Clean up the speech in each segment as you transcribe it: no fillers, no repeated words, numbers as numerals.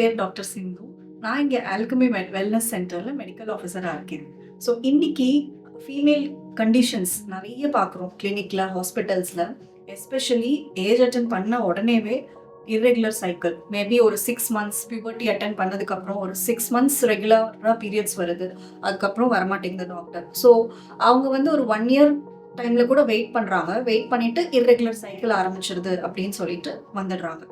பேர் டாக்டர் சிந்து. நான் இங்கே ஆல்கமி வெல்னஸ் சென்டரில் மெடிக்கல் ஆஃபீஸராக இருக்கேன். ஸோ இன்னைக்கு ஃபீமேல் கண்டிஷன்ஸ் நிறைய பார்க்குறோம் கிளினிக்கில், ஹாஸ்பிட்டல்ஸில். எஸ்பெஷலி ஏஜ் அட்டன் பண்ண உடனேவே இர்ரெகுலர் சைக்கிள், மேபி ஒரு 6 months பியூபர்ட்டி அட்டன் பண்ணதுக்கப்புறம் ஒரு 6 months ரெகுலராக பீரியட்ஸ் வருது, அதுக்கப்புறம் வரமாட்டேங்குது டாக்டர். ஸோ அவங்க வந்து ஒரு 1 year டைமில் கூட வெயிட் பண்ணுறாங்க. வெயிட் பண்ணிவிட்டு இர்ரெகுலர் சைக்கிள் ஆரம்பிச்சிருது அப்படின்னு சொல்லிட்டு வந்துடுறாங்க.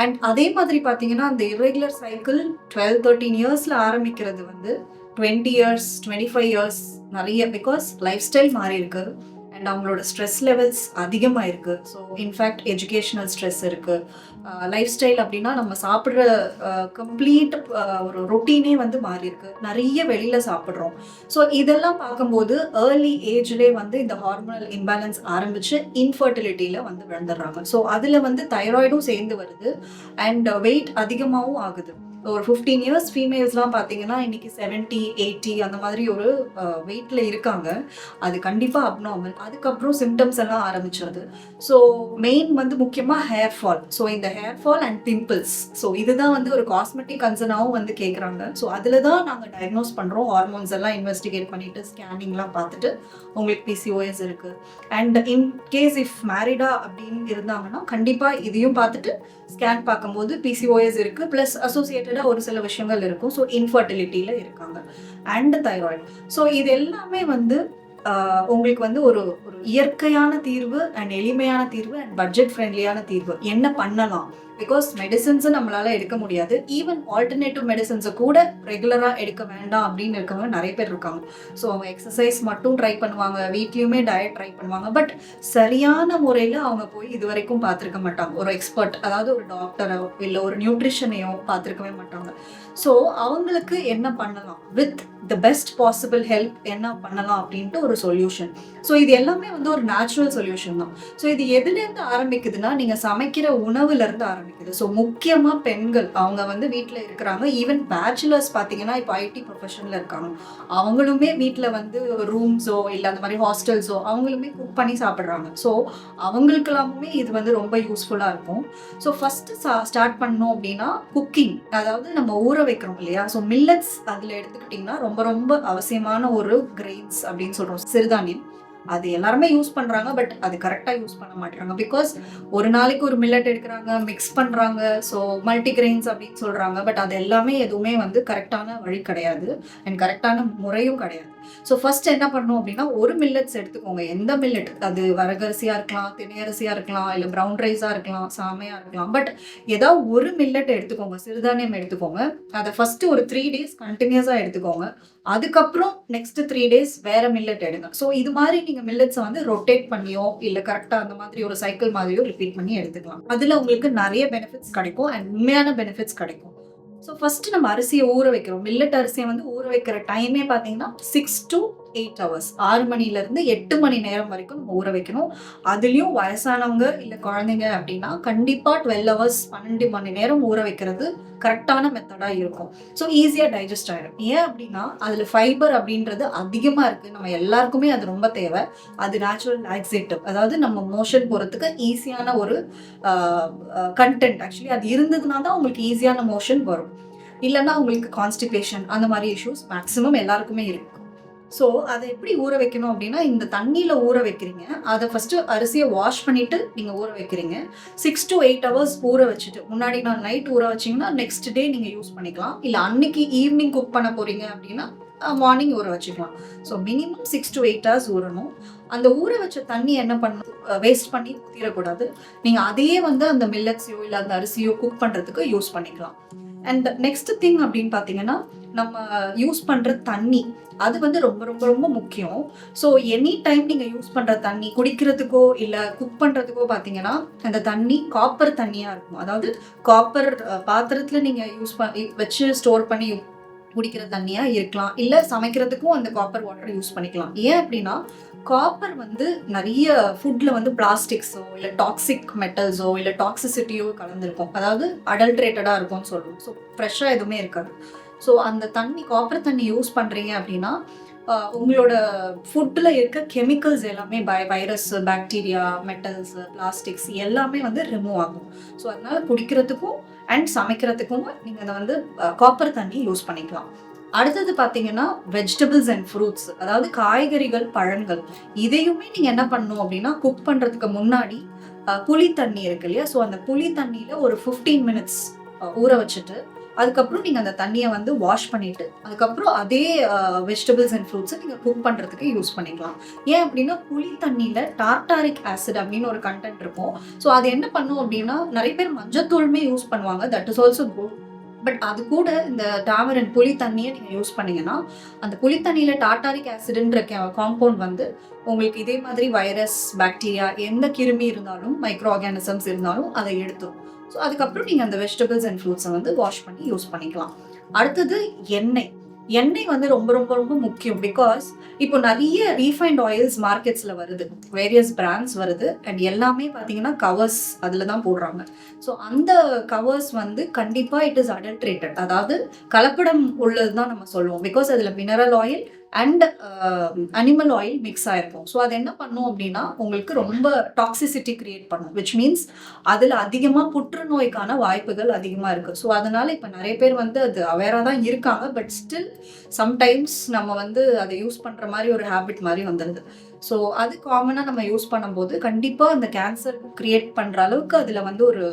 அண்ட் அதே மாதிரி பார்த்தீங்கன்னா அந்த இர்ரெகுலர் சைக்கிள் 12-13 இயர்ஸில் ஆரம்பிக்கிறது வந்து 20 years 25 years நிறைய, பிகாஸ் லைஃப் ஸ்டைல் மாறி இருக்கு அண்ட் அவங்களோட ஸ்ட்ரெஸ் லெவல்ஸ் அதிகமாக இருக்குது. ஸோ இன்ஃபேக்ட் எஜுகேஷ்னல் ஸ்ட்ரெஸ் இருக்குது. லைஃப் ஸ்டைல் அப்படின்னா நம்ம சாப்பிட்ற கம்ப்ளீட் ஒரு ரொட்டீனே வந்து மாறி இருக்கு. நிறைய வெளியில் சாப்பிட்றோம். ஸோ இதெல்லாம் பார்க்கும்போது ஏர்லி ஏஜ்லேயே வந்து இந்த ஹார்மோனல் இம்பேலன்ஸ் ஆரம்பித்து இன்ஃபர்டிலிட்டியில் வந்து விழுந்துடுறாங்க. ஸோ அதில் வந்து தைராய்டும் சேர்ந்து வருது அண்ட் வெயிட் அதிகமாகவும் ஆகுது. ஒரு 15 years ஃபீமேல்ஸ்லாம் பார்த்தீங்கன்னா இன்னைக்கு 70-80 அந்த மாதிரி ஒரு வெயிட்டில் இருக்காங்க. அது கண்டிப்பாக அப்நார்மல். அதுக்கப்புறம் சிம்டம்ஸ் எல்லாம் ஆரம்பிச்சிருது. ஸோ மெயின் வந்து முக்கியமாக ஹேர் ஃபால். ஸோ இந்த hair fall and pimples, so இதுதான் வந்து ஒரு காஸ்மெட்டிக் கன்சர்னாகவும் வந்து கேட்குறாங்க. ஸோ அதில் தான் நாங்கள் டயக்னோஸ் பண்ணுறோம். ஹார்மோன்ஸ் எல்லாம் இன்வெஸ்டிகேட் பண்ணிவிட்டு ஸ்கேனிங்லாம் பார்த்துட்டு உங்களுக்கு PCOS இருக்குது. அண்ட் இன் கேஸ் இஃப் மேரிடா அப்படின்னு இருந்தாங்கன்னா கண்டிப்பாக இதையும் பார்த்துட்டு ஸ்கேன் பார்க்கும்போது PCOS இருக்குது, ப்ளஸ் அசோசியேட்டடாக ஒரு சில விஷயங்கள் இருக்கும். ஸோ இன்ஃபர்டிலிட்டியில் இருக்காங்க அண்ட் தைராய்டு. ஸோ இது எல்லாமே வந்து உங்களுக்கு வந்து ஒரு ஒரு இயற்கையான தீர்வு அண்ட் எளிமையான தீர்வு அண்ட் பட்ஜெட் ஃப்ரெண்ட்லியான தீர்வு. என்ன பண்ணலாம்? பிகாஸ் மெடிசன்ஸை நம்மளால எடுக்க முடியாது. ஈவன் ஆல்டர்னேட்டிவ் மெடிசன்ஸை கூட ரெகுலராக எடுக்க வேண்டாம் அப்படின்னு இருக்கவங்க நிறைய பேர் இருக்காங்க. ஸோ அவங்க எக்ஸசைஸ் மட்டும் ட்ரை பண்ணுவாங்க, வீட்லேயுமே டயட் ட்ரை பண்ணுவாங்க. பட் சரியான முறையில் அவங்க போய் இது வரைக்கும் பார்த்துருக்க மாட்டாங்க. ஒரு எக்ஸ்பர்ட், அதாவது ஒரு டாக்டரோ இல்லை ஒரு நியூட்ரிஷனையோ பார்த்துருக்கவே மாட்டாங்க. ஸோ அவங்களுக்கு என்ன பண்ணலாம், with the best possible help என்ன பண்ணலாம் அப்படின்ட்டு ஒரு சொல்யூஷன். ஸோ இது எல்லாமே வந்து ஒரு நேச்சுரல் சொல்யூஷன் தான். ஸோ இது எதுலேருந்து ஆரம்பிக்குதுன்னா நீங்கள் சமைக்கிற உணவுலேருந்து ஆரம்பிக்குது. ஸோ முக்கியமாக பெண்கள் அவங்க வந்து வீட்டில் இருக்கிறாங்க. ஈவன் பேச்சுலர்ஸ் பார்த்தீங்கன்னா இப்போ IT ப்ரொஃபஷனில் இருக்காங்க. அவங்களுமே வீட்டில் வந்து ரூம்ஸோ இல்லை அந்த மாதிரி ஹாஸ்டல்ஸோ அவங்களுமே குக் பண்ணி சாப்பிட்றாங்க. ஸோ அவங்களுக்கெல்லாமே இது வந்து ரொம்ப யூஸ்ஃபுல்லாக இருக்கும். ஸோ ஃபஸ்ட்டு ஸ்டார்ட் பண்ணோம் அப்படின்னா குக்கிங், அதாவது நம்ம ஊற வைக்கிறோம் இல்லையா. ஸோ மில்லட்ஸ் அதில் எடுத்துக்கிட்டிங்கன்னா ரொம்ப ரொம்ப அவசியமான ஒரு கிரெயின்ஸ் அப்படின்னு சொல்கிறோம், சிறுதானியம். அது எல்லாருமே யூஸ் பண்ணுறாங்க, பட் அது கரெக்டாக யூஸ் பண்ண மாட்டாங்க. பிகாஸ் ஒரு நாளைக்கு ஒரு மில்லட் எடுக்கிறாங்க, மிக்ஸ் பண்ணுறாங்க, ஸோ மல்டிகிரெயின்ஸ் அப்படின்னு சொல்கிறாங்க. பட் அது எல்லாமே எதுவுமே வந்து கரெக்டான வழி கிடையாது அண்ட் கரெக்டான முறையும் கிடையாது. ஸோ ஃபர்ஸ்ட் என்ன பண்ணணும் அப்படின்னா ஒரு மில்லட்ஸ் எடுத்துக்கோங்க. எந்த மில்லட், அது வரகரிசியாக இருக்கலாம், திணையரிசியாக இருக்கலாம், இல்லை ப்ரௌன் ரைஸாக இருக்கலாம், சாமையாக இருக்கலாம். பட் ஏதாவது ஒரு மில்லட் எடுத்துக்கோங்க, சிறுதானியம் எடுத்துக்கோங்க. அதை ஃபஸ்ட்டு ஒரு 3 days கண்டினியூஸாக எடுத்துக்கோங்க. அதுக்கப்புறம் நெக்ஸ்ட் 3 days வேற மில்லட் எடுங்க. ஸோ இது மாதிரி நீங்கள் மில்லட்ஸை வந்து ரொட்டேட் பண்ணியோ இல்லை கரெக்டாக அந்த மாதிரி ஒரு சைக்கிள் மாதிரியோ ரிப்பீட் பண்ணி எடுத்துக்கலாம். அதில் உங்களுக்கு நிறைய பெனிஃபிட்ஸ் கிடைக்கும் அண்ட் உண்மையான பெனிஃபிட்ஸ் கிடைக்கும். ஸோ ஃபஸ்ட்டு நம்ம அரிசியை ஊற வைக்கிறோம். மில்லட் அரிசியை வந்து ஊற வைக்கிற டைமே பார்த்தீங்கன்னா 6 to 8 hours, 6 மணிலேருந்து 8 மணி நேரம் வரைக்கும் நம்ம ஊற வைக்கணும். அதுலேயும் வயசானவங்க இல்லை குழந்தைங்க அப்படின்னா கண்டிப்பாக 12 hours 12 மணி நேரம் ஊற வைக்கிறது கரெக்டான மெத்தடாக இருக்கும். ஸோ ஈஸியாக டைஜஸ்ட் ஆகிடும். ஏன் அப்படின்னா அதில் ஃபைபர் அப்படின்றது அதிகமாக இருக்குது. நம்ம எல்லாருக்குமே அது ரொம்ப தேவை. அது நேச்சுரல் லாக்ஸேட்டிவ், அதாவது நம்ம மோஷன் போகிறதுக்கு ஈஸியான ஒரு கண்டென்ட். ஆக்சுவலி அது இருந்ததுனா தான் உங்களுக்கு ஈஸியான மோஷன் வரும். இல்லைன்னா உங்களுக்கு கான்ஸ்டிபேஷன் அந்த மாதிரி இஷ்யூஸ் மேக்ஸிமம் எல்லாருக்குமே இருக்கும். ஸோ அதை எப்படி ஊற வைக்கணும் அப்படின்னா இந்த தண்ணியில் ஊற வைக்கிறீங்க. அதை ஃபஸ்ட்டு அரிசியை வாஷ் பண்ணிவிட்டு நீங்கள் ஊற வைக்கிறீங்க. 6 to 8 hours ஊற வச்சுட்டு, முன்னாடி நாள் நைட் ஊற வச்சிங்கன்னா நெக்ஸ்ட் டே நீங்கள் யூஸ் பண்ணிக்கலாம். இல்லை அன்னைக்கு ஈவினிங் குக் பண்ண போகிறீங்க அப்படின்னா மார்னிங் ஊற வச்சுக்கலாம். ஸோ மினிமம் 6 to 8 hours ஊறணும். அந்த ஊற வச்ச தண்ணி என்ன பண்ணணும், வேஸ்ட் பண்ணி ஊற்றிடக்கூடாது. நீங்கள் அதையே வந்து அந்த மில்லட்ஸையோ இல்லை அந்த அரிசியோ குக் பண்ணுறதுக்கு யூஸ் பண்ணிக்கலாம். அண்ட் நெக்ஸ்ட் திங் அப்படின்னு பார்த்தீங்கன்னா நம்ம யூஸ் பண்ணுற தண்ணி, அது வந்து ரொம்ப ரொம்ப ரொம்ப முக்கியம். ஸோ எனி டைம் நீங்கள் யூஸ் பண்ணுற தண்ணி குடிக்கிறதுக்கோ இல்லை குக் பண்ணுறதுக்கோ பார்த்தீங்கன்னா அந்த தண்ணி காப்பர் தண்ணியாக இருக்கும். அதாவது காப்பர் பாத்திரத்தில் நீங்கள் யூஸ் பண்ணி வச்சு ஸ்டோர் பண்ணி குடிக்கிற தண்ணியாக இருக்கலாம். இல்லை சமைக்கிறதுக்கும் அந்த காப்பர் வாட்டர் யூஸ் பண்ணிக்கலாம். ஏன் அப்படின்னா காப்பர் வந்து நிறைய ஃபுட்டில் வந்து பிளாஸ்டிக்ஸோ இல்லை டாக்ஸிக் மெட்டல்ஸோ இல்லை டாக்ஸிசிட்டியோ கலந்துருக்கும். அதாவது அடல்ட்ரேட்டடாக இருக்கும்னு சொல்லுவோம். ஸோ ஃப்ரெஷ்ஷாக எதுவுமே இருக்காது. ஸோ அந்த தண்ணி, காப்பர் தண்ணி யூஸ் பண்ணுறீங்க அப்படின்னா உங்களோட ஃபுட்டில் இருக்க கெமிக்கல்ஸ் எல்லாமே வைரஸ், பாக்டீரியா, மெட்டல்ஸ், பிளாஸ்டிக்ஸ் எல்லாமே வந்து ரிமூவ் ஆகும். ஸோ அதனால் குடிக்கிறதுக்கும் அண்ட் சமைக்கிறதுக்கும் நீங்கள் அதை வந்து காப்பர் தண்ணி யூஸ் பண்ணிக்கலாம். அடுத்தது பார்த்தீங்கன்னா வெஜிடபிள்ஸ் அண்ட் ஃப்ரூட்ஸ், அதாவது காய்கறிகள், பழங்கள், இதையுமே நீங்கள் என்ன பண்ணணும் அப்படின்னா குக் பண்ணுறதுக்கு முன்னாடி புளி தண்ணி இருக்கு இல்லையா, ஸோ அந்த புளி தண்ணியில் ஒரு 15 மினிட்ஸ் ஊற வச்சுட்டு அதுக்கப்புறம் நீங்கள் அந்த தண்ணியை வந்து வாஷ் பண்ணிவிட்டு அதுக்கப்புறம் அதே வெஜிடபிள்ஸ் அண்ட் ஃப்ரூட்ஸை நீங்கள் குக் பண்ணுறதுக்கு யூஸ் பண்ணிக்கலாம். ஏன் அப்படின்னா புளி தண்ணியில் டார்டாரிக் ஆசிட் அப்படின்னு ஒரு கண்டென்ட் இருக்கும். ஸோ அது என்ன பண்ணும் அப்படின்னா நிறைய பேர் மஞ்சத்தூளுமே யூஸ் பண்ணுவாங்க, that is also good. But அது கூட இந்த டாமரண்ட் புளி தண்ணியை நீங்கள் யூஸ் பண்ணிங்கன்னா அந்த புளி தண்ணியில் டார்டாரிக் ஆசிட்ன்ற காம்பவுண்ட் வந்து உங்களுக்கு இதே மாதிரி வைரஸ், பாக்டீரியா, எந்த கிருமி இருந்தாலும், மைக்ரோ ஆர்கானிசம்ஸ் இருந்தாலும் அதை எடுத்துரும். ஸோ அதுக்கப்புறம் நீங்கள் அந்த வெஜிடபிள்ஸ் அண்ட் ஃப்ரூட்ஸை வந்து வாஷ் பண்ணி யூஸ் பண்ணிக்கலாம். அடுத்தது எண்ணெய். எண்ணெய் வந்து ரொம்ப ரொம்ப ரொம்ப முக்கியம். பிகாஸ் இப்போ நிறைய ரீஃபைண்ட் ஆயில்ஸ் மார்க்கெட்ஸில் வருது, வேரியஸ் பிராண்ட்ஸ் வருது, அண்ட் எல்லாமே பார்த்தீங்கன்னா கவர்ஸ் அதில் தான் போடுறாங்க. ஸோ அந்த கவர்ஸ் வந்து கண்டிப்பாக இட் இஸ் அடல்ட்ரேட்டட், அதாவது கலப்படம் உள்ளது தான் நம்ம சொல்லுவோம். பிகாஸ் அதில் mineral oil and animal oil mix ஆகிருக்கும். ஸோ அது என்ன பண்ணும் அப்படின்னா உங்களுக்கு ரொம்ப டாக்ஸிசிட்டி கிரியேட் பண்ணும், விச் மீன்ஸ் அதில் அதிகமாக புற்றுநோய்க்கான வாய்ப்புகள் அதிகமாக இருக்குது. ஸோ அதனால் இப்போ நிறைய பேர் வந்து அது அவேராக தான் இருக்காங்க, பட் ஸ்டில் சம்டைம்ஸ் நம்ம வந்து அதை யூஸ் பண்ணுற மாதிரி ஒரு ஹேபிட் மாதிரி வந்துடுது. ஸோ அது காமனாக நம்ம யூஸ் பண்ணும்போது கண்டிப்பாக அந்த கேன்சர் கிரியேட் பண்ணுற அளவுக்கு அதில் வந்து ஒரு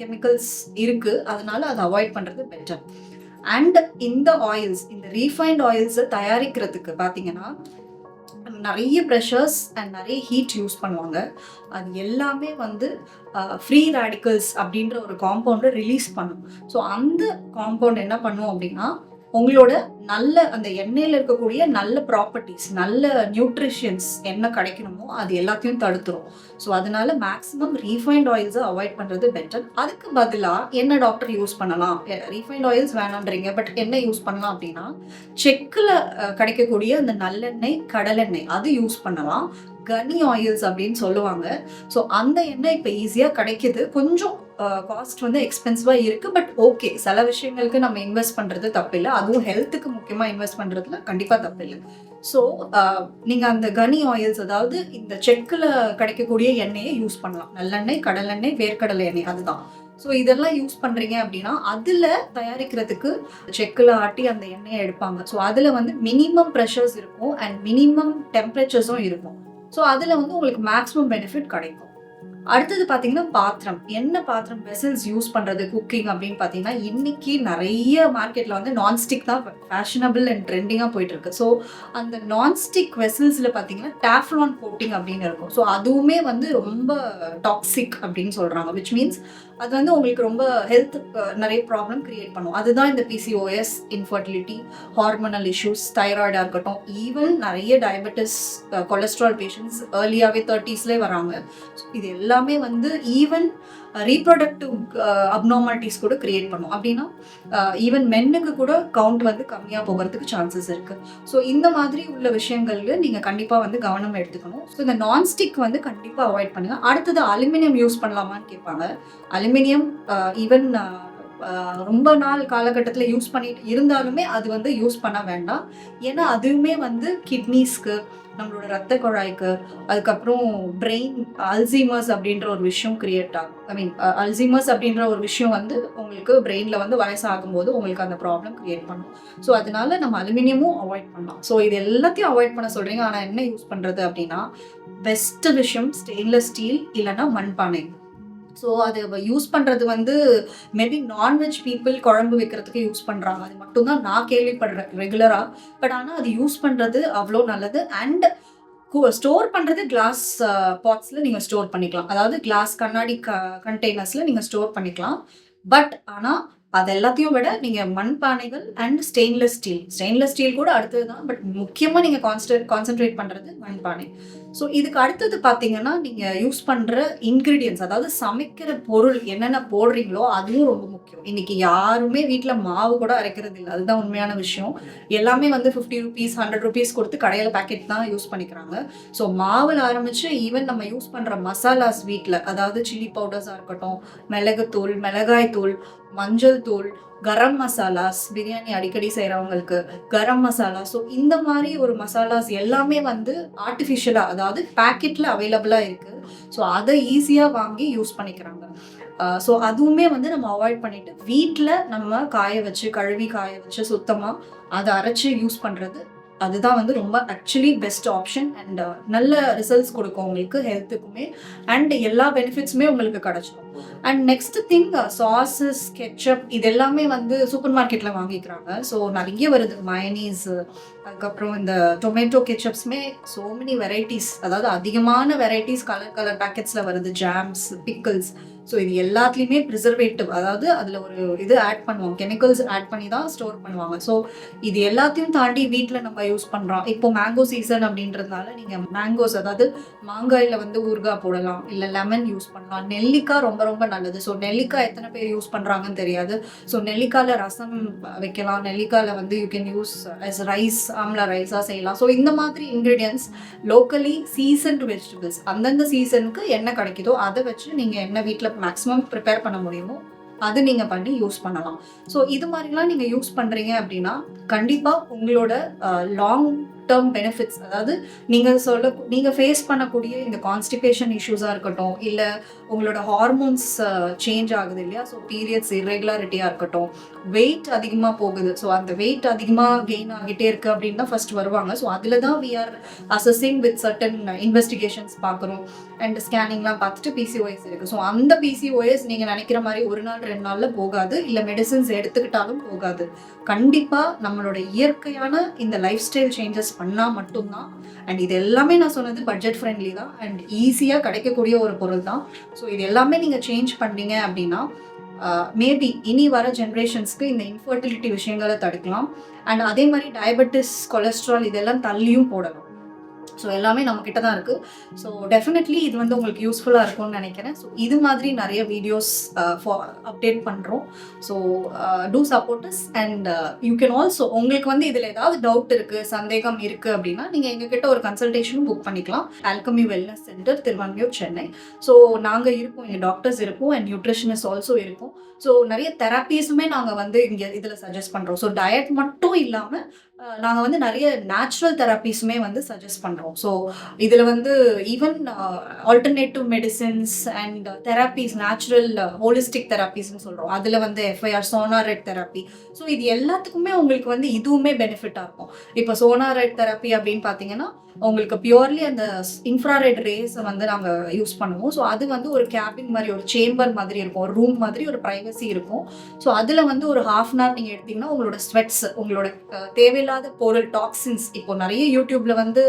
கெமிக்கல்ஸ் இருக்குது. அதனால அதை அவாய்ட் பண்ணுறது பெட்டர். அண்ட் இந்த ஆயில்ஸ், இந்த ரீஃபைண்ட் ஆயில்ஸை தயாரிக்கிறதுக்கு பார்த்தீங்கன்னா நிறைய ப்ரெஷர்ஸ் அண்ட் நிறைய ஹீட் யூஸ் பண்ணுவாங்க. அது எல்லாமே வந்து ஃப்ரீ ரேடிக்கல்ஸ் அப்படின்ற ஒரு காம்பவுண்டை ரிலீஸ் பண்ணும். ஸோ அந்த காம்பவுண்ட் என்ன பண்ணும் அப்படின்னா உங்களோட நல்ல அந்த எண்ணெயில் இருக்கக்கூடிய நல்ல ப்ராப்பர்ட்டிஸ், நல்ல நியூட்ரிஷன்ஸ் என்ன கிடைக்கணுமோ அது எல்லாத்தையும் தடுத்துரும். ஸோ அதனால மேக்ஸிமம் ரீஃபைண்ட் ஆயில்ஸை அவாய்ட் பண்ணுறது பெட்டர். அதுக்கு பதிலாக என்ன டாக்டர் யூஸ் பண்ணலாம்? ரீஃபைண்ட் ஆயில்ஸ் வேணான்றீங்க, பட் என்ன யூஸ் பண்ணலாம் அப்படின்னா செக்கில் கிடைக்கக்கூடிய அந்த நல்லெண்ணெய், கடலெண்ணெய் அது யூஸ் பண்ணலாம். கனி ஆயில்ஸ் அப்படின்னு சொல்லுவாங்க. ஸோ அந்த எண்ணெய் இப்போ ஈஸியாக கிடைக்கிது. கொஞ்சம் காஸ்ட் வந்து எக்ஸ்பென்சிவாக இருக்குது, பட் ஓகே, சில விஷயங்களுக்கு நம்ம இன்வெஸ்ட் பண்ணுறது தப்பில்லை. அதுவும் ஹெல்த்துக்கு முக்கியமாக இன்வெஸ்ட் பண்ணுறதுல கண்டிப்பாக தப்பில்லை. ஸோ நீங்கள் அந்த கனி ஆயில்ஸ், அதாவது இந்த செக்கில் கிடைக்கக்கூடிய எண்ணெயை யூஸ் பண்ணலாம். நல்லெண்ணெய், கடலெண்ணெய், வேர்க்கடலை எண்ணெய், அதுதான். ஸோ இதெல்லாம் யூஸ் பண்ணுறீங்க அப்படின்னா அதில் தயாரிக்கிறதுக்கு செக்கில் ஆட்டி அந்த எண்ணெயை எடுப்பாங்க. ஸோ அதில் வந்து மினிமம் ப்ரெஷர்ஸ் இருக்கும் அண்ட் மினிமம் டெம்பரேச்சர்ஸும் இருக்கும். ஸோ அதில் வந்து உங்களுக்கு மேக்ஸிமம் பெனிஃபிட் கிடைக்கும். அடுத்தது பார்த்தீங்கன்னா பாத்திரம். என்ன பாத்திரம், வெசல்ஸ் யூஸ் பண்ணுறது குக்கிங் அப்படின்னு பார்த்தீங்கன்னா இன்னைக்கு நிறைய மார்க்கெட்டில் வந்து நான்ஸ்டிக் தான் ஃபேஷனபிள் அண்ட் ட்ரெண்டிங்காக போயிட்டு இருக்கு. ஸோ அந்த நான்ஸ்டிக் வெசல்ஸில் பார்த்தீங்கன்னா டேஃப்லான் கோட்டிங் அப்படின்னு இருக்கும். ஸோ அதுவுமே வந்து ரொம்ப டாக்ஸிக் அப்படின்னு சொல்கிறாங்க, விச் மீன்ஸ் அது வந்து உங்களுக்கு ரொம்ப ஹெல்த் நிறைய ப்ராப்ளம் கிரியேட் பண்ணும். அதுதான் இந்த PCOS, இன்ஃபர்டிலிட்டி, ஹார்மோனல் இஷ்யூஸ், தைராய்டாக இருக்கட்டும், ஈவன் நிறைய டயபெட்டிஸ், கொலஸ்ட்ரால் பேஷண்ட்ஸ் ஏர்லியாகவே 30ஸ்லேயே வராங்க. இது எல்லாமே வந்து ஈவன் ரீப்ரொடக்டிவ் அப்நார்மாலிட்டிஸ் கூட கிரியேட் பண்ணும். அப்படின்னா ஈவன் மென்னுக்கு கூட கவுண்ட் வந்து கம்மியாக போகிறதுக்கு சான்சஸ் இருக்குது. ஸோ இந்த மாதிரி உள்ள விஷயங்கள்ல நீங்கள் கண்டிப்பாக வந்து கவனம் எடுத்துக்கணும். ஸோ இந்த நான்ஸ்டிக் வந்து கண்டிப்பாக அவாய்ட் பண்ணுங்க. அடுத்தது அலுமினியம் யூஸ் பண்ணலாமான்னு கேட்பாங்க. அலுமினியம் ஈவன் ரொம்ப நாள் காலகட்டத்தில் யூஸ் பண்ணிட்டு இருந்தாலுமே அது வந்து யூஸ் பண்ண வேண்டாம். ஏன்னா அதுவுமே வந்து கிட்னிஸ்க்கு, நம்மளோட ரத்த குழாய்க்கு, அதுக்கப்புறம் பிரெயின் அல்சீமர்ஸ் அப்படின்ற ஒரு விஷயம் கிரியேட் ஆகும். அல்சீமர்ஸ் அப்படின்ற ஒரு விஷயம் வந்து உங்களுக்கு பிரெயினில் வந்து வயசாகும்போது உங்களுக்கு அந்த ப்ராப்ளம் கிரியேட் பண்ணும். ஸோ அதனால நம்ம அலுமினியமும் அவாய்ட் பண்ணலாம். ஸோ இது எல்லாத்தையும் அவாய்ட் பண்ண சொல்கிறீங்க, ஆனால் என்ன யூஸ் பண்ணுறது அப்படின்னா பெஸ்ட் விஷயம் ஸ்டெயின்லெஸ் ஸ்டீல் இல்லைன்னா மண்பானை. ஸோ அதை யூஸ் பண்ணுறது வந்து மேபி நான்வெஜ் பீப்புள் குழம்பு வைக்கிறதுக்கு யூஸ் பண்ணுறாங்க, அது மட்டும்தான் நான் கேள்விப்படுறேன் ரெகுலராக. பட் ஆனால் அது யூஸ் பண்ணுறது அவ்வளோ நல்லது. அண்ட் ஸ்டோர் பண்ணுறது கிளாஸ் பாட்ஸில் நீங்கள் ஸ்டோர் பண்ணிக்கலாம், அதாவது கிளாஸ் கண்ணாடி கண்டெய்னர்ஸில் நீங்கள் ஸ்டோர் பண்ணிக்கலாம். பட் ஆனால் அது எல்லாத்தையும் விட நீங்கள் மண்பானைகள் அண்ட் ஸ்டெயின்லெஸ் ஸ்டீல் கூட அடுத்தது தான், பட் முக்கியமாக நீங்கள் கான்சென்ட்ரேட் பண்ணுறது மண்பானை. ஸோ இதுக்கு அடுத்தது பார்த்தீங்கன்னா நீங்கள் யூஸ் பண்ணுற இன்க்ரீடியன்ஸ், அதாவது சமைக்கிற பொருள் என்னென்ன போடுறீங்களோ அதுவும் ரொம்ப முக்கியம். இன்னைக்கு யாருமே வீட்டில் மாவு கூட அரைக்கிறது இல்லை, அதுதான் உண்மையான விஷயம். எல்லாமே வந்து 50 rupees 100 rupees கொடுத்து கடையில் பேக்கெட் தான் யூஸ் பண்ணிக்கிறாங்க. ஸோ மாவில் ஆரம்பித்து ஈவன் நம்ம யூஸ் பண்ணுற மசாலாஸ் வீட்டில், அதாவது சில்லி பவுடர்ஸாக இருக்கட்டும், மிளகுத்தூள், மிளகாய் தூள், மஞ்சள் தூள், கரம் மசாலாஸ், பிரியாணி அடிக்கடி செய்கிறவங்களுக்கு கரம் மசாலா. ஸோ இந்த மாதிரி ஒரு மசாலாஸ் எல்லாமே வந்து ஆர்டிஃபிஷியலாக, அதாவது பேக்கெட்டில் அவைலபிளாக இருக்குது. ஸோ அதை ஈஸியாக வாங்கி யூஸ் பண்ணிக்கிறாங்க. ஸோ அதுவுமே வந்து நம்ம அவாய்ட் பண்ணிட்டு வீட்டில் நம்ம காய வச்சு கழுவி காய வச்சு சுத்தமாக அதை அரைச்சி யூஸ் பண்ணுறது, அதுதான் வந்து ரொம்ப ஆக்சுவலி பெஸ்ட் ஆப்ஷன். அண்ட் நல்ல ரிசல்ட்ஸ் கொடுக்கும் உங்களுக்கு ஹெல்த்துக்குமே. அண்ட் எல்லா பெனிஃபிட்ஸுமே உங்களுக்கு கிடச்சிடும். And next thing, sauces ketchup இது எல்லாமே வந்து சூப்பர் மார்க்கெட்டில் வாங்கிக்கிறாங்க. ஸோ நிறைய வருது, மயனீஸ், அதுக்கப்புறம் இந்த டொமேட்டோ கெச்சப்ஸுமே சோ மெனி வெரைட்டிஸ், அதாவது அதிகமான வெரைட்டிஸ் கலர் கலர் பேக்கெட்ஸில் வருது, ஜாம்ஸ், பிக்கிள்ஸ். ஸோ இது எல்லாத்துலேயுமே ப்ரிசர்வேட்டிவ், அதாவது அதில் ஒரு இது ஆட் பண்ணுவாங்க, கெமிக்கல்ஸ் ஆட் பண்ணி தான் ஸ்டோர் பண்ணுவாங்க. ஸோ இது எல்லாத்தையும் தாண்டி வீட்டில் நம்ம யூஸ் பண்ணுறோம். இப்போ மேங்கோ சீசன் அப்படின்றதுனால நீங்கள் மேங்கோஸ், அதாவது மாங்காயில் வந்து ஊறுகாய் போடலாம், இல்லை லெமன் யூஸ் பண்ணலாம். நெல்லிக்காய் ரொம்ப ரொம்ப நல்லது. ஸோ நெல்லிக்காய் எத்தனை பேர் யூஸ் பண்ணுறாங்கன்னு தெரியாது. ஸோ நெல்லிக்காயில் ரசம் வைக்கலாம், நெல்லிக்காயில் வந்து you can use as rice, amla ரைஸாக செய்யலாம். ஸோ இந்த மாதிரி இன்க்ரீடியன்ஸ் லோக்கலி சீசன்டு வெஜிடபிள்ஸ், அந்தந்த சீசனுக்கு என்ன கிடைக்குதோ அதை வச்சு நீங்கள் என்ன வீட்டில் மேக்ஸிமம் ப்ரிப்பேர் பண்ண முடியுமோ அது நீங்கள் பண்ணி யூஸ் பண்ணலாம். ஸோ இது மாதிரிலாம் நீங்கள் யூஸ் பண்ணுறீங்க அப்படின்னா கண்டிப்பாக உங்களோட லாங் டேர்ம் பெனிஃபிட்ஸ், அதாவது நீங்கள் ஃபேஸ் பண்ணக்கூடிய இந்த கான்ஸ்டிபேஷன் இஷ்யூஸாக இருக்கட்டும், இல்லை உங்களோட ஹார்மோன்ஸ் சேஞ்ச் ஆகுது இல்லையா, ஸோ பீரியட்ஸ் இர்ரெகுலாரிட்டியாக இருக்கட்டும், வெயிட் அதிகமாக போகுது, ஸோ அந்த வெயிட் அதிகமாக கெயின் ஆகிட்டே இருக்குது அப்படின்னு தான் ஃபர்ஸ்ட் வருவாங்க. ஸோ அதில் தான் we are assessing with certain investigations பார்க்குறோம் அண்ட் ஸ்கேனிங்லாம் பார்த்துட்டு பிசிஓஎஸ் இருக்குது. ஸோ அந்த பிசிஓஎஸ் நீங்கள் நினைக்கிற மாதிரி ஒரு நாள் 2 நாளில் போகாது, இல்லை மெடிசின்ஸ் எடுத்துக்கிட்டாலும் போகாது. கண்டிப்பாக நம்மளோட இயற்கையான இந்த லைஃப் ஸ்டைல் சேஞ்சஸ் பண்ணால் மட்டும்தான். அண்ட் இது எல்லாமே நான் சொன்னது பட்ஜெட் ஃப்ரெண்ட்லி தான் அண்ட் ஈஸியாக கிடைக்கக்கூடிய ஒரு பொருள் தான். ஸோ இது எல்லாமே நீங்கள் சேஞ்ச் பண்ணீங்க அப்படின்னா மேபி இனி வர ஜென்ரேஷன்ஸ்க்கு இந்த இன்ஃபர்டிலிட்டி விஷயங்களை தடுக்கலாம். அண்ட் அதே மாதிரி டயபெட்டிஸ், கொலஸ்ட்ரால் இதெல்லாம் தள்ளியும் போடலாம். ஸோ எல்லாமே நம்மக்கிட்ட தான் இருக்குது. ஸோ டெஃபினெட்லி இது வந்து உங்களுக்கு யூஸ்ஃபுல்லாக இருக்கும்னு நினைக்கிறேன். ஸோ இது மாதிரி நிறைய வீடியோஸ் அப்டேட் பண்ணுறோம். So to support us. And you can also, உங்களுக்கு வந்து இதில் ஏதாவது டவுட் இருக்குது, சந்தேகம் இருக்குது அப்படின்னா நீங்கள் எங்ககிட்ட ஒரு கன்சல்டேஷனும் புக் பண்ணிக்கலாம். Alchemy wellness centre, Thiruvanmiyur, Chennai. So நாங்கள் இருப்போம், எங்கள் டாக்டர்ஸ் இருப்போம் அண்ட் நியூட்ரிஷனிஸ்ட் ஆல்சோ இருக்கும். ஸோ நிறைய தெரப்பீஸுமே நாங்கள் வந்து இங்கே இதில் சஜஸ்ட் பண்ணுறோம். ஸோ டயட் மட்டும் இல்லாமல் நாங்கள் வந்து நிறைய நேச்சுரல் தெரப்பீஸுமே வந்து சஜஸ்ட் பண்ணுறோம். ஸோ இதில் வந்து even alternative medicines and therapies, natural holistic தெரப்பீஸ்ன்னு சொல்கிறோம். அதில் வந்து எஃப்ஐஆர், சோனாரெட் தெரப்பி. ஸோ இது எல்லாத்துக்குமே உங்களுக்கு வந்து இதுவுமே பெனிஃபிட்டாக இருக்கும். இப்போ சோனாரெட் தெரப்பி அப்படின்னு பார்த்தீங்கன்னா உங்களுக்கு பியூர்லி அந்த இன்ஃப்ராரெட் ரேஸை வந்து நாங்கள் யூஸ் பண்ணுவோம். ஸோ அது வந்து ஒரு கேபின் மாதிரி, ஒரு சேம்பர் மாதிரி இருக்கும், ஒரு ரூம் மாதிரி, ஒரு ப்ரைவசி இருக்கும். ஸோ அதில் வந்து ஒரு ½ அன் ஹவர் நீங்கள் எடுத்தீங்கன்னா உங்களோட ஸ்வெட்ஸ், உங்களோட தேவையில்லாத பொருள், டாக்ஸின்ஸ், இப்போ நிறைய யூடியூப்ல வந்து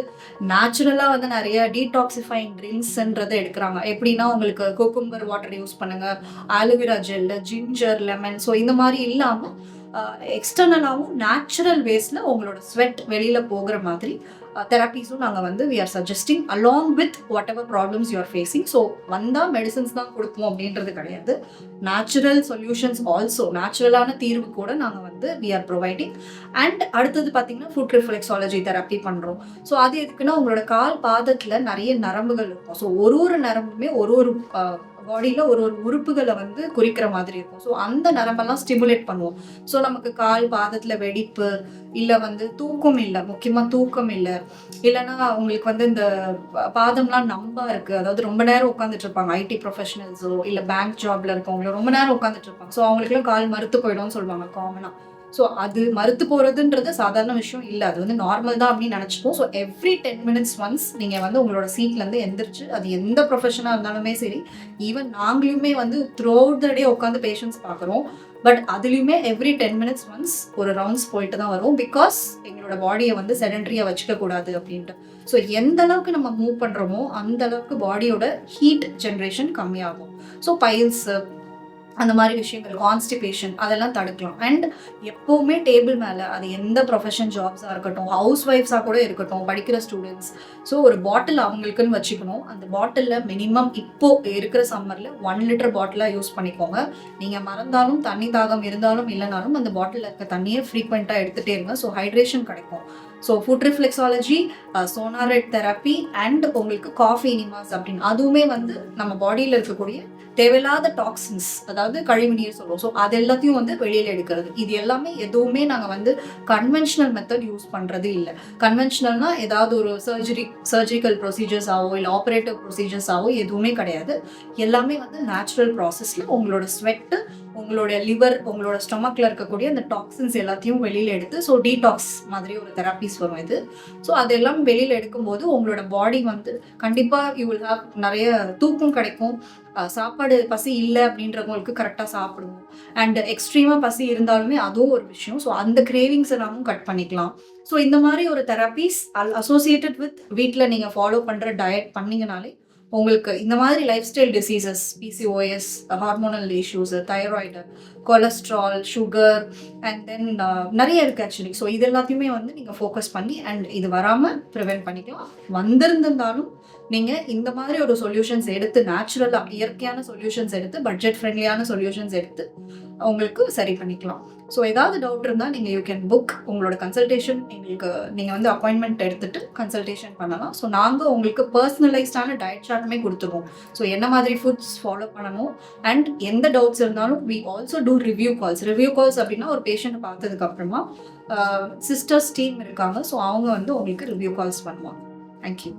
நேச்சுரலாக வந்து நிறைய டீடாக்சிஃபைங் ட்ரிங்க்ஸ்ன்றதை எடுக்கிறாங்க. எப்படின்னா உங்களுக்கு குக்கும்பர் வாட்டர் யூஸ் பண்ணுங்க, aloe vera gel, ginger, lemon. So இந்த மாதிரி இல்லாமல் எக்ஸ்டர்னலாகவும் நேச்சுரல் வேஸில் உங்களோட ஸ்வெட் வெளியில் போகிற மாதிரி தெரப்பீஸும் நாங்கள் வந்து we are suggesting along with whatever problems you are facing. So வந்தால் மெடிசன்ஸ் தான் கொடுப்போம் அப்படின்றது கிடையாது. நேச்சுரல் சொல்யூஷன்ஸ் ஆல்சோ, நேச்சுரலான தீர்வு கூட நாங்கள் வந்து வி ஆர் ப்ரொவைடிங். அண்ட் அடுத்தது பார்த்தீங்கன்னா ஃபுட் ரிஃப்ளெக்ஸாலஜி தெரப்பி பண்ணுறோம். ஸோ அது எதுக்குன்னா உங்களோட கால் பாதத்தில் நிறைய நரம்புகள் இருக்கும். ஸோ ஒரு நரம்புமே ஒரு பாடியில் ஒரு உறுப்புகளை வந்து குறிக்கிற மாதிரி இருக்கும். ஸோ அந்த நரம்பெல்லாம் ஸ்டிமுலேட் பண்ணுவோம். ஸோ நமக்கு கால் பாதத்தில் வெடிப்பு, இல்லை வந்து தூக்கம் இல்லை, முக்கியமாக தூக்கம் இல்லை, இல்லைன்னா உங்களுக்கு வந்து இந்த பாதம்லாம் நம்பா இருக்குது, அதாவது ரொம்ப நேரம் உட்காந்துட்டு இருப்பாங்க, ஐடி ப்ரொஃபஷனல்ஸோ இல்லை பேங்க் ஜாப்ல இருக்கவங்களோ ரொம்ப நேரம் உட்காந்துட்டு இருப்பாங்க. ஸோ அவங்களுக்குலாம் கால் மறுத்து போயிடும்னு சொல்லுவாங்க காமனாக. ஸோ அது மறுத்து போகிறதுன்றது சாதாரண விஷயம் இல்லை, அது வந்து நார்மல் தான் அப்படின்னு நினச்சிப்போம். ஸோ எவ்ரி 10 minutes ஒன்ஸ் நீங்கள் வந்து உங்களோட சீட்லேருந்து எந்திரிச்சு, அது எந்த ப்ரொஃபஷனாக இருந்தாலுமே சரி, ஈவன் நாங்களுமே வந்து த்ரூ அவுட் த டே உட்காந்து பேஷண்ட்ஸ் பார்க்குறோம். பட் அதுலேயுமே எவ்ரி 10 minutes ஒன்ஸ் ஒரு ரவுண்ட்ஸ் போயிட்டு தான் வரும். பிகாஸ் எங்களோட பாடியை வந்து செடன்ட்ரியாக வச்சுக்க கூடாது அப்படின்ட்டு. ஸோ எந்த அளவுக்கு நம்ம மூவ் பண்ணுறோமோ அந்த அளவுக்கு பாடியோட ஹீட் ஜென்ரேஷன் கம்மியாகும். ஸோ பைல்ஸ் அந்த மாதிரி விஷயங்கள், கான்ஸ்டிபேஷன் அதெல்லாம் தடுக்கலாம். அண்ட் எப்போவுமே டேபிள் மேலே, அது எந்த ப்ரொஃபஷன் ஜாப்ஸாக இருக்கட்டும், ஹவுஸ் ஒய்ஃப்ஸாக கூட இருக்கட்டும், படிக்கிற ஸ்டூடெண்ட்ஸ், ஸோ ஒரு பாட்டில் அவங்களுக்குன்னு வச்சுக்கணும். அந்த பாட்டிலில் மினிமம் இப்போது இருக்கிற சம்மரில் 1 liter பாட்டிலாக யூஸ் பண்ணிக்கோங்க. நீங்கள் மறந்தாலும், தண்ணி தாகம் இருந்தாலும் இல்லைனாலும் அந்த பாட்டிலில் இருக்க தண்ணியை ஃப்ரீக்வெண்ட்டாக எடுத்துகிட்டே இருங்க. ஸோ ஹைட்ரேஷன் கிடைக்கும். ஸோ ஃபுட் ரிஃப்ளெக்ஸாலஜி, சோனாரைட் தெரப்பி அண்ட் உங்களுக்கு காஃபி இனிமாஸ் அப்படின்னு அதுவுமே வந்து நம்ம பாடியில் இருக்கக்கூடிய தேவையில்லாத டாக்ஸின்ஸ், அதாவது கழிவுநீர் சொல்லுவோம். ஸோ அது எல்லாத்தையும் வந்து வெளியில் எடுக்கிறது. இது எல்லாமே எதுவுமே நாங்கள் வந்து கன்வென்ஷனல் மெத்தட் யூஸ் பண்ணுறது இல்லை. கன்வென்ஷனல்னா ஏதாவது ஒரு சர்ஜிக்கல் ப்ரொசீஜர்ஸ் ஆகவோ இல்லை ஆப்ரேட்டிவ் ப்ரொசீஜர்ஸ் ஆகவோ எதுவுமே கிடையாது. எல்லாமே வந்து நேச்சுரல் ப்ராசஸில் உங்களோட ஸ்வெட்டு, உங்களோட லிவர், உங்களோட ஸ்டொமக்கில் இருக்கக்கூடிய அந்த டாக்ஸின்ஸ் எல்லாத்தையும் வெளியில் எடுத்து, ஸோ டீடாக்ஸ் மாதிரி ஒரு தெரப்பீஸ் வரும் இது. ஸோ அதெல்லாம் வெளியில் எடுக்கும்போது உங்களோட பாடி வந்து கண்டிப்பாக யூ வில் ஹாவ் நிறைய தூக்கம் கிடைக்கும். சாப்பாடு பசி இல்லை அப்படின்றவங்களுக்கு கரெக்டாக சாப்பிடுவோம். அண்ட் எக்ஸ்ட்ரீமாக பசி இருந்தாலுமே அதுவும் ஒரு விஷயம். ஸோ அந்த கிரேவிங்ஸ் எல்லாமும் கட் பண்ணிக்கலாம். ஸோ இந்த மாதிரி ஒரு தெரப்பீஸ் அசோசியேட்டட் வித் வீட்டில் நீங்கள் ஃபாலோ பண்ணுற டயட் பண்ணிங்கனாலே உங்களுக்கு இந்த மாதிரி life style diseases, PCOS, hormonal issues, thyroid, cholesterol, sugar and then நிறைய இருக்குது ஆக்சுவலி. ஸோ இது எல்லாத்தையுமே வந்து நீங்கள் ஃபோக்கஸ் பண்ணி அண்ட் இது வராமல் ப்ரிவென்ட் பண்ணிக்கலாம். வந்திருந்தாலும் நீங்கள் இந்த மாதிரி ஒரு சொல்யூஷன்ஸ் எடுத்து, நேச்சுரலாக இயற்கையான சொல்யூஷன்ஸ் எடுத்து, பட்ஜெட் ஃப்ரெண்ட்லியான சொல்யூஷன்ஸ் எடுத்து உங்களுக்கு சரி பண்ணிக்கலாம். ஸோ ஏதாவது டவுட் இருந்தால் நீங்கள் யூ கேன் புக் உங்களோட கன்சல்டேஷன். எங்களுக்கு நீங்கள் வந்து அப்பாயின்மெண்ட் எடுத்துகிட்டு கன்சல்டேஷன் பண்ணலாம். ஸோ நாங்கள் உங்களுக்கு பர்சனலைஸ்டான டயட் சார்ட்டுமே கொடுத்துருவோம். ஸோ என்ன மாதிரி ஃபுட்ஸ் ஃபாலோ பண்ணணும் அண்ட் எந்த டவுட்ஸ் இருந்தாலும் we also do review calls. Review calls அப்படின்னா ஒரு பேஷண்ட்டை பார்த்ததுக்கப்புறமா சிஸ்டர்ஸ் டீம் இருக்காங்க. ஸோ அவங்க வந்து உங்களுக்கு ரிவ்யூ கால்ஸ் பண்ணுவாங்க. தேங்க்யூ.